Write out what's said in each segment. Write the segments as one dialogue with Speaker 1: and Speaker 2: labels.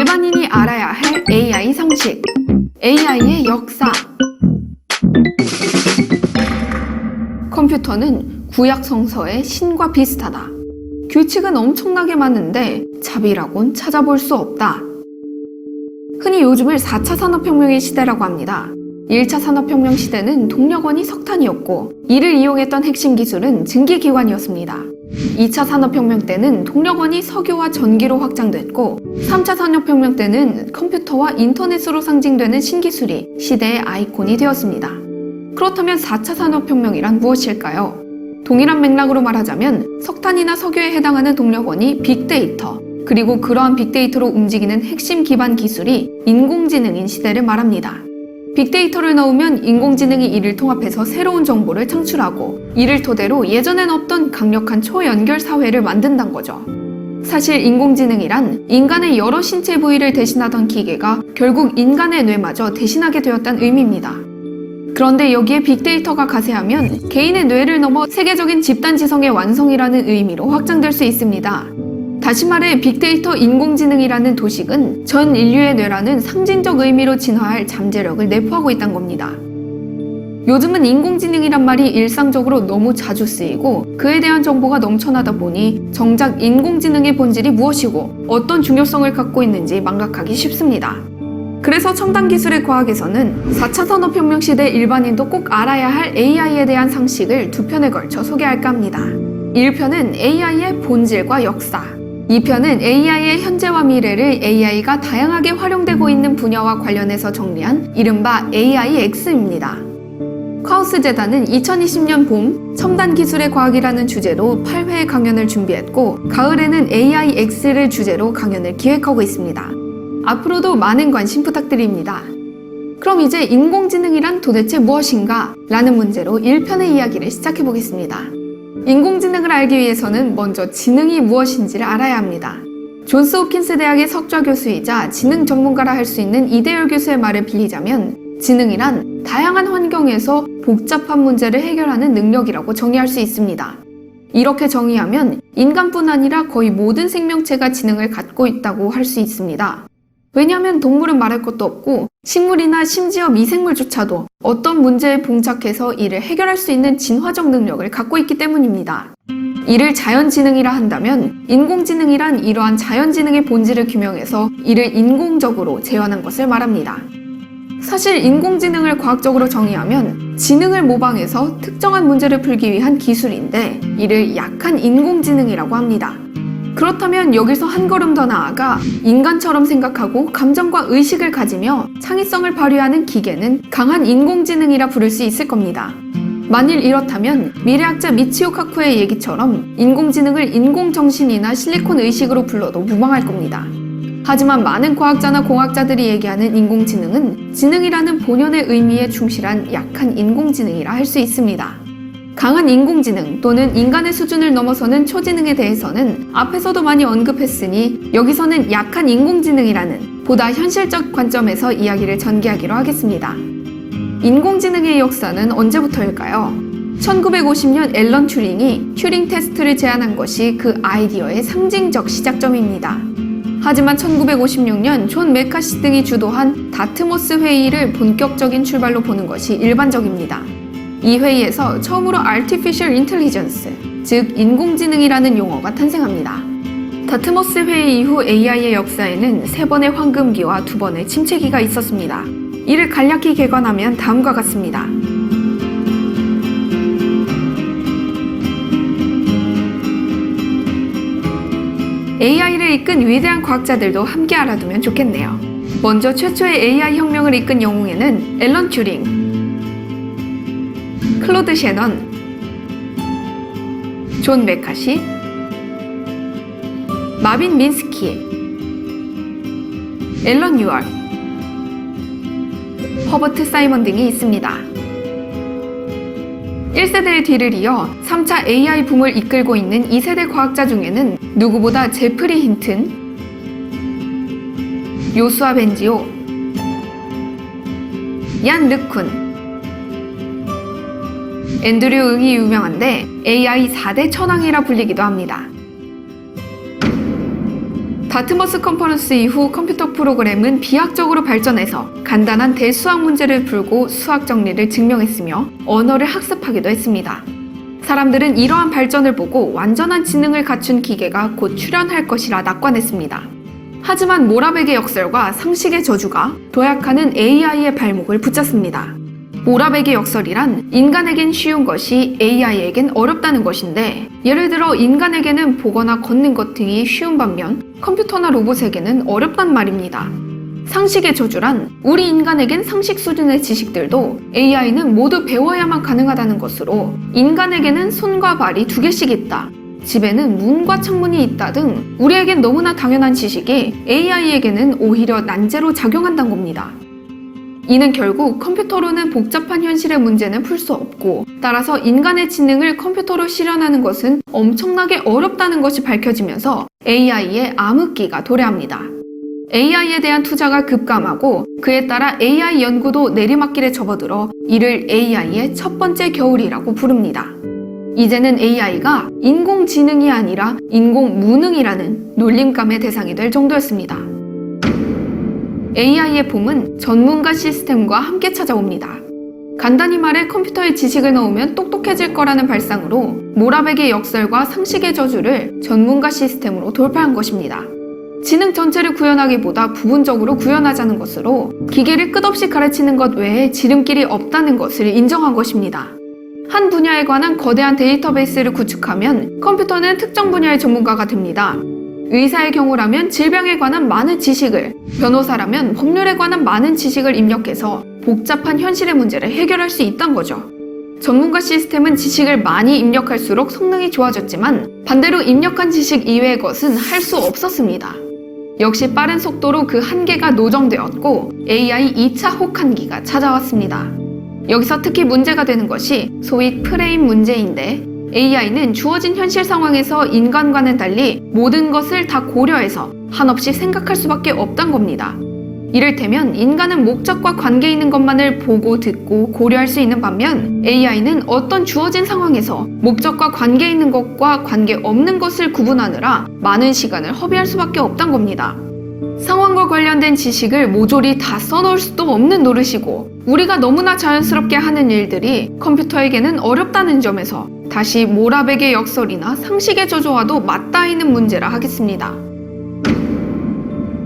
Speaker 1: 일반인이 알아야 할 AI 상식, AI의 역사. 컴퓨터는 구약 성서의 신과 비슷하다. 규칙은 엄청나게 많은데 자비라곤 찾아볼 수 없다. 흔히 요즘을 4차 산업혁명의 시대라고 합니다. 1차 산업혁명 시대는 동력원이 석탄이었고 이를 이용했던 핵심 기술은 증기기관이었습니다. 2차 산업혁명 때는 동력원이 석유와 전기로 확장됐고 3차 산업혁명 때는 컴퓨터와 인터넷으로 상징되는 신기술이 시대의 아이콘이 되었습니다. 그렇다면 4차 산업혁명이란 무엇일까요? 동일한 맥락으로 말하자면 석탄이나 석유에 해당하는 동력원이 빅데이터, 그리고 그러한 빅데이터로 움직이는 핵심 기반 기술이 인공지능인 시대를 말합니다. 빅데이터를 넣으면 인공지능이 이를 통합해서 새로운 정보를 창출하고 이를 토대로 예전엔 없던 강력한 초연결 사회를 만든다는 거죠. 사실 인공지능이란 인간의 여러 신체 부위를 대신하던 기계가 결국 인간의 뇌마저 대신하게 되었다는 의미입니다. 그런데 여기에 빅데이터가 가세하면 개인의 뇌를 넘어 세계적인 집단지성의 완성이라는 의미로 확장될 수 있습니다. 다시 말해 빅데이터 인공지능이라는 도식은 전 인류의 뇌라는 상징적 의미로 진화할 잠재력을 내포하고 있다는 겁니다. 요즘은 인공지능이란 말이 일상적으로 너무 자주 쓰이고 그에 대한 정보가 넘쳐나다 보니 정작 인공지능의 본질이 무엇이고 어떤 중요성을 갖고 있는지 망각하기 쉽습니다. 그래서 첨단 기술의 과학에서는 4차 산업혁명 시대 일반인도 꼭 알아야 할 AI에 대한 상식을 두 편에 걸쳐 소개할까 합니다. 1편은 AI의 본질과 역사, 2편은 AI의 현재와 미래를 AI가 다양하게 활용되고 있는 분야와 관련해서 정리한 이른바 AIX입니다. 카오스 재단은 2020년 봄 첨단 기술의 과학이라는 주제로 8회 강연을 준비했고 가을에는 AIX를 주제로 강연을 기획하고 있습니다. 앞으로도 많은 관심 부탁드립니다. 그럼 이제 인공지능이란 도대체 무엇인가? 라는 문제로 1편의 이야기를 시작해보겠습니다. 인공지능을 알기 위해서는 먼저 지능이 무엇인지를 알아야 합니다. 존스 홉킨스 대학의 석좌 교수이자 지능 전문가라 할 수 있는 이대열 교수의 말을 빌리자면 지능이란 다양한 환경에서 복잡한 문제를 해결하는 능력이라고 정의할 수 있습니다. 이렇게 정의하면 인간뿐 아니라 거의 모든 생명체가 지능을 갖고 있다고 할 수 있습니다. 왜냐하면 동물은 말할 것도 없고 식물이나 심지어 미생물조차도 어떤 문제에 봉착해서 이를 해결할 수 있는 진화적 능력을 갖고 있기 때문입니다. 이를 자연지능이라 한다면 인공지능이란 이러한 자연지능의 본질을 규명해서 이를 인공적으로 재현한 것을 말합니다. 사실 인공지능을 과학적으로 정의하면 지능을 모방해서 특정한 문제를 풀기 위한 기술인데 이를 약한 인공지능이라고 합니다. 그렇다면 여기서 한 걸음 더 나아가 인간처럼 생각하고 감정과 의식을 가지며 창의성을 발휘하는 기계는 강한 인공지능이라 부를 수 있을 겁니다. 만일 이렇다면 미래학자 미치오 카쿠의 얘기처럼 인공지능을 인공정신이나 실리콘 의식으로 불러도 무방할 겁니다. 하지만 많은 과학자나 공학자들이 얘기하는 인공지능은 지능이라는 본연의 의미에 충실한 약한 인공지능이라 할 수 있습니다. 강한 인공지능 또는 인간의 수준을 넘어서는 초지능에 대해서는 앞에서도 많이 언급했으니 여기서는 약한 인공지능이라는 보다 현실적 관점에서 이야기를 전개하기로 하겠습니다. 인공지능의 역사는 언제부터일까요? 1950년 앨런 튜링이 튜링 테스트를 제안한 것이 그 아이디어의 상징적 시작점입니다. 하지만 1956년 존 메카시 등이 주도한 다트모스 회의를 본격적인 출발로 보는 것이 일반적입니다. 이 회의에서 처음으로 Artificial Intelligence, 즉 인공지능이라는 용어가 탄생합니다. 다트모스 회의 이후 AI의 역사에는 3번의 황금기와 2번의 침체기가 있었습니다. 이를 간략히 개관하면 다음과 같습니다. AI를 이끈 위대한 과학자들도 함께 알아두면 좋겠네요. 먼저 최초의 AI 혁명을 이끈 영웅에는 앨런 튜링, 클로드 셰넌, 존 메카시, 마빈 민스키, 앨런 유얼, 허버트 사이먼 등이 있습니다. 1세대의 뒤를 이어 3차 AI 붐을 이끌고 있는 2세대 과학자 중에는 누구보다 제프리 힌튼, 요수아 벤지오, 얀 르쿤, 앤드류 응이 유명한데 AI 4대 천왕이라 불리기도 합니다. 다트머스 컨퍼런스 이후 컴퓨터 프로그램은 비약적으로 발전해서 간단한 대수학 문제를 풀고 수학 정리를 증명했으며 언어를 학습하기도 했습니다. 사람들은 이러한 발전을 보고 완전한 지능을 갖춘 기계가 곧 출현할 것이라 낙관했습니다. 하지만 모라백의 역설과 상식의 저주가 도약하는 AI의 발목을 붙잡습니다. 모라백의 역설이란 인간에겐 쉬운 것이 AI에겐 어렵다는 것인데, 예를 들어 인간에게는 보거나 걷는 것 등이 쉬운 반면 컴퓨터나 로봇에게는 어렵단 말입니다. 상식의 저주란 우리 인간에겐 상식 수준의 지식들도 AI는 모두 배워야만 가능하다는 것으로, 인간에게는 손과 발이 2개씩 있다, 집에는 문과 창문이 있다 등 우리에겐 너무나 당연한 지식이 AI에게는 오히려 난제로 작용한다는 겁니다. 이는 결국 컴퓨터로는 복잡한 현실의 문제는 풀 수 없고, 따라서 인간의 지능을 컴퓨터로 실현하는 것은 엄청나게 어렵다는 것이 밝혀지면서 AI의 암흑기가 도래합니다. AI에 대한 투자가 급감하고 그에 따라 AI 연구도 내리막길에 접어들어 이를 AI의 첫 번째 겨울이라고 부릅니다. 이제는 AI가 인공지능이 아니라 인공무능이라는 놀림감의 대상이 될 정도였습니다. AI의 봄은 전문가 시스템과 함께 찾아옵니다. 간단히 말해 컴퓨터에 지식을 넣으면 똑똑해질 거라는 발상으로 모라백의 역설과 상식의 저주를 전문가 시스템으로 돌파한 것입니다. 지능 전체를 구현하기보다 부분적으로 구현하자는 것으로 기계를 끝없이 가르치는 것 외에 지름길이 없다는 것을 인정한 것입니다. 한 분야에 관한 거대한 데이터베이스를 구축하면 컴퓨터는 특정 분야의 전문가가 됩니다. 의사의 경우라면 질병에 관한 많은 지식을, 변호사라면 법률에 관한 많은 지식을 입력해서 복잡한 현실의 문제를 해결할 수 있다는 거죠. 전문가 시스템은 지식을 많이 입력할수록 성능이 좋아졌지만 반대로 입력한 지식 이외의 것은 할 수 없었습니다. 역시 빠른 속도로 그 한계가 노정되었고 AI 2차 혹한기가 찾아왔습니다. 여기서 특히 문제가 되는 것이 소위 프레임 문제인데, AI는 주어진 현실 상황에서 인간과는 달리 모든 것을 다 고려해서 한없이 생각할 수밖에 없단 겁니다. 이를테면 인간은 목적과 관계 있는 것만을 보고 듣고 고려할 수 있는 반면 AI는 어떤 주어진 상황에서 목적과 관계 있는 것과 관계 없는 것을 구분하느라 많은 시간을 허비할 수밖에 없단 겁니다. 상황과 관련된 지식을 모조리 다 써놓을 수도 없는 노릇이고, 우리가 너무나 자연스럽게 하는 일들이 컴퓨터에게는 어렵다는 점에서 다시 모라백의 역설이나 상식의 저주와도 맞닿아 있는 문제라 하겠습니다.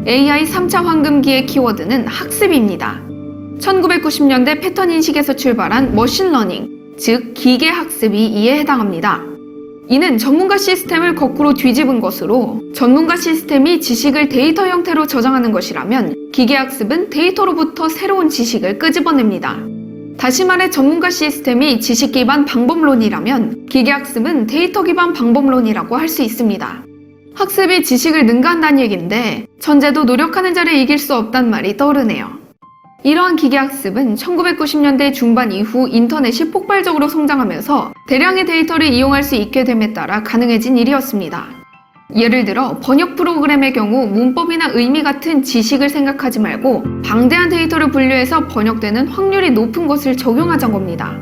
Speaker 1: AI 3차 황금기의 키워드는 학습입니다. 1990년대 패턴 인식에서 출발한 머신러닝, 즉 기계학습이 이에 해당합니다. 이는 전문가 시스템을 거꾸로 뒤집은 것으로, 전문가 시스템이 지식을 데이터 형태로 저장하는 것이라면 기계학습은 데이터로부터 새로운 지식을 끄집어냅니다. 다시 말해 전문가 시스템이 지식 기반 방법론이라면 기계학습은 데이터 기반 방법론이라고 할 수 있습니다. 학습이 지식을 능가한다는 얘기인데 천재도 노력하는 자를 이길 수 없단 말이 떠오르네요. 이러한 기계학습은 1990년대 중반 이후 인터넷이 폭발적으로 성장하면서 대량의 데이터를 이용할 수 있게 됨에 따라 가능해진 일이었습니다. 예를 들어 번역 프로그램의 경우 문법이나 의미 같은 지식을 생각하지 말고 방대한 데이터를 분류해서 번역되는 확률이 높은 것을 적용하자는 겁니다.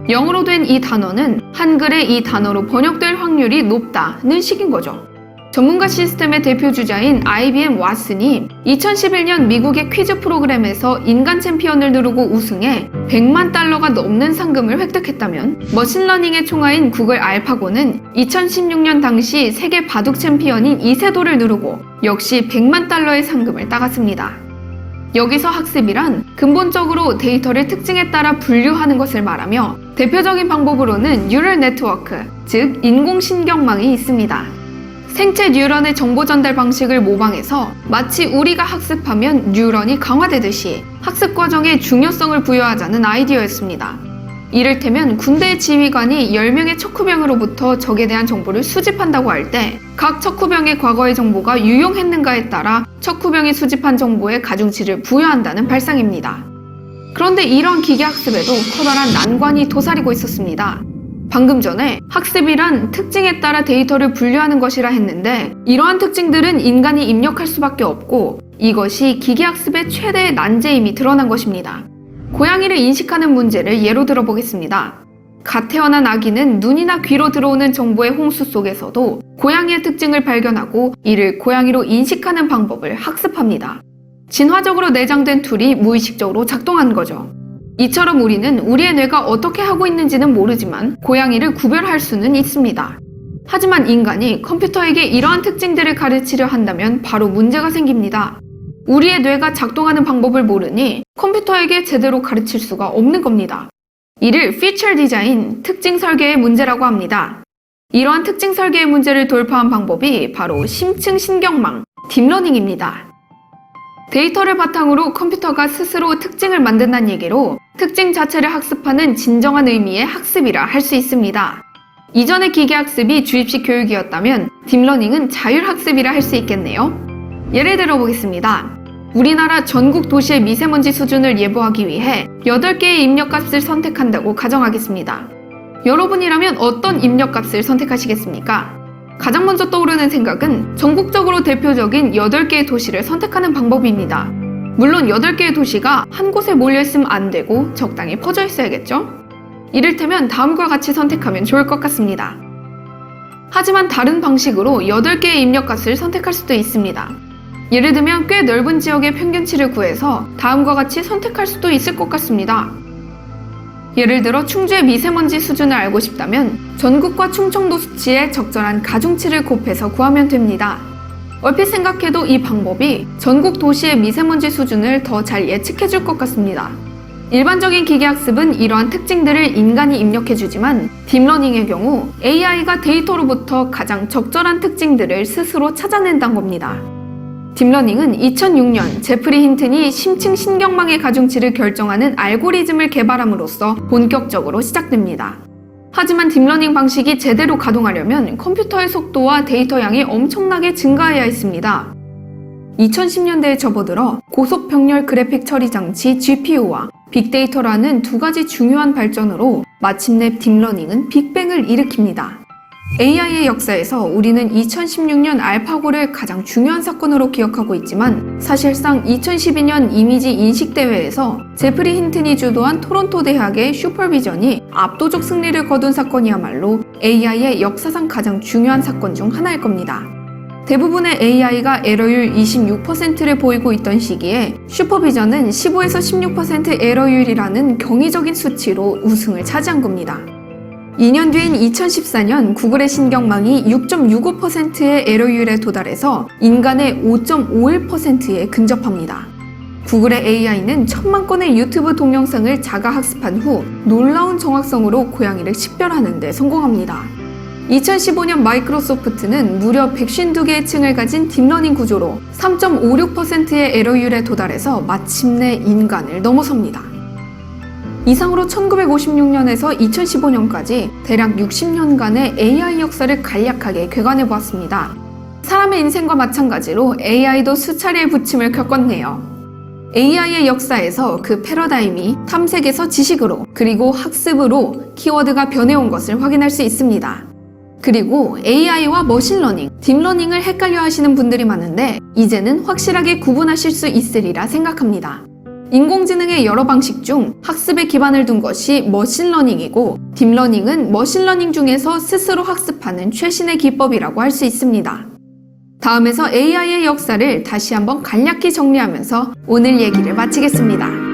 Speaker 1: 영어로 된 이 단어는 한글에 이 단어로 번역될 확률이 높다는 식인 거죠. 전문가 시스템의 대표 주자인 IBM 왓슨이 2011년 미국의 퀴즈 프로그램에서 인간 챔피언을 누르고 우승해 100만 달러가 넘는 상금을 획득했다면, 머신러닝의 총아인 구글 알파고는 2016년 당시 세계 바둑 챔피언인 이세돌을 누르고 역시 100만 달러의 상금을 따갔습니다. 여기서 학습이란 근본적으로 데이터를 특징에 따라 분류하는 것을 말하며, 대표적인 방법으로는 뉴럴 네트워크, 즉 인공신경망이 있습니다. 생체 뉴런의 정보 전달 방식을 모방해서 마치 우리가 학습하면 뉴런이 강화되듯이 학습 과정에 중요성을 부여하자는 아이디어였습니다. 이를테면 군대의 지휘관이 10명의 척후병으로부터 적에 대한 정보를 수집한다고 할 때 각 척후병의 과거의 정보가 유용했는가에 따라 척후병이 수집한 정보에 가중치를 부여한다는 발상입니다. 그런데 이런 기계학습에도 커다란 난관이 도사리고 있었습니다. 방금 전에 학습이란 특징에 따라 데이터를 분류하는 것이라 했는데, 이러한 특징들은 인간이 입력할 수밖에 없고 이것이 기계학습의 최대의 난제임이 드러난 것입니다. 고양이를 인식하는 문제를 예로 들어보겠습니다. 갓 태어난 아기는 눈이나 귀로 들어오는 정보의 홍수 속에서도 고양이의 특징을 발견하고 이를 고양이로 인식하는 방법을 학습합니다. 진화적으로 내장된 툴이 무의식적으로 작동한 거죠. 이처럼 우리는 우리의 뇌가 어떻게 하고 있는지는 모르지만 고양이를 구별할 수는 있습니다. 하지만 인간이 컴퓨터에게 이러한 특징들을 가르치려 한다면 바로 문제가 생깁니다. 우리의 뇌가 작동하는 방법을 모르니 컴퓨터에게 제대로 가르칠 수가 없는 겁니다. 이를 피처 디자인, 특징 설계의 문제라고 합니다. 이러한 특징 설계의 문제를 돌파한 방법이 바로 심층 신경망, 딥러닝입니다. 데이터를 바탕으로 컴퓨터가 스스로 특징을 만든다는 얘기로 특징 자체를 학습하는 진정한 의미의 학습이라 할 수 있습니다. 이전의 기계학습이 주입식 교육이었다면 딥러닝은 자율학습이라 할 수 있겠네요. 예를 들어 보겠습니다. 우리나라 전국 도시의 미세먼지 수준을 예보하기 위해 8개의 입력값을 선택한다고 가정하겠습니다. 여러분이라면 어떤 입력값을 선택하시겠습니까? 가장 먼저 떠오르는 생각은 전국적으로 대표적인 8개의 도시를 선택하는 방법입니다. 물론 8개의 도시가 한 곳에 몰려있으면 안 되고 적당히 퍼져 있어야겠죠? 이를테면 다음과 같이 선택하면 좋을 것 같습니다. 하지만 다른 방식으로 8개의 입력값을 선택할 수도 있습니다. 예를 들면 꽤 넓은 지역의 평균치를 구해서 다음과 같이 선택할 수도 있을 것 같습니다. 예를 들어 충주의 미세먼지 수준을 알고 싶다면 전국과 충청도 수치의 적절한 가중치를 곱해서 구하면 됩니다. 얼핏 생각해도 이 방법이 전국 도시의 미세먼지 수준을 더 잘 예측해 줄 것 같습니다. 일반적인 기계학습은 이러한 특징들을 인간이 입력해주지만 딥러닝의 경우 AI가 데이터로부터 가장 적절한 특징들을 스스로 찾아낸다는 겁니다. 딥러닝은 2006년 제프리 힌튼이 심층 신경망의 가중치를 결정하는 알고리즘을 개발함으로써 본격적으로 시작됩니다. 하지만 딥러닝 방식이 제대로 가동하려면 컴퓨터의 속도와 데이터 양이 엄청나게 증가해야 했습니다. 2010년대에 접어들어 고속병렬 그래픽 처리 장치 GPU와 빅데이터라는 두 가지 중요한 발전으로 마침내 딥러닝은 빅뱅을 일으킵니다. AI의 역사에서 우리는 2016년 알파고를 가장 중요한 사건으로 기억하고 있지만 사실상 2012년 이미지 인식대회에서 제프리 힌튼이 주도한 토론토 대학의 슈퍼비전이 압도적 승리를 거둔 사건이야말로 AI의 역사상 가장 중요한 사건 중 하나일 겁니다. 대부분의 AI가 에러율 26%를 보이고 있던 시기에 슈퍼비전은 15에서 16% 에러율이라는 경이적인 수치로 우승을 차지한 겁니다. 2년 뒤인 2014년 구글의 신경망이 6.65%의 에러율에 도달해서 인간의 5.51%에 근접합니다. 구글의 AI는 1000만 건의 유튜브 동영상을 자가 학습한 후 놀라운 정확성으로 고양이를 식별하는 데 성공합니다. 2015년 마이크로소프트는 무려 152개의 층을 가진 딥러닝 구조로 3.56%의 에러율에 도달해서 마침내 인간을 넘어섭니다. 이상으로 1956년에서 2015년까지 대략 60년간의 AI 역사를 간략하게 궤관해보았습니다. 사람의 인생과 마찬가지로 AI도 수차례의 부침을 겪었네요. AI의 역사에서 그 패러다임이 탐색에서 지식으로 그리고 학습으로 키워드가 변해온 것을 확인할 수 있습니다. 그리고 AI와 머신러닝, 딥러닝을 헷갈려 하시는 분들이 많은데 이제는 확실하게 구분하실 수 있으리라 생각합니다. 인공지능의 여러 방식 중 학습에 기반을 둔 것이 머신러닝이고 딥러닝은 머신러닝 중에서 스스로 학습하는 최신의 기법이라고 할 수 있습니다. 다음에서 AI의 역사를 다시 한번 간략히 정리하면서 오늘 얘기를 마치겠습니다.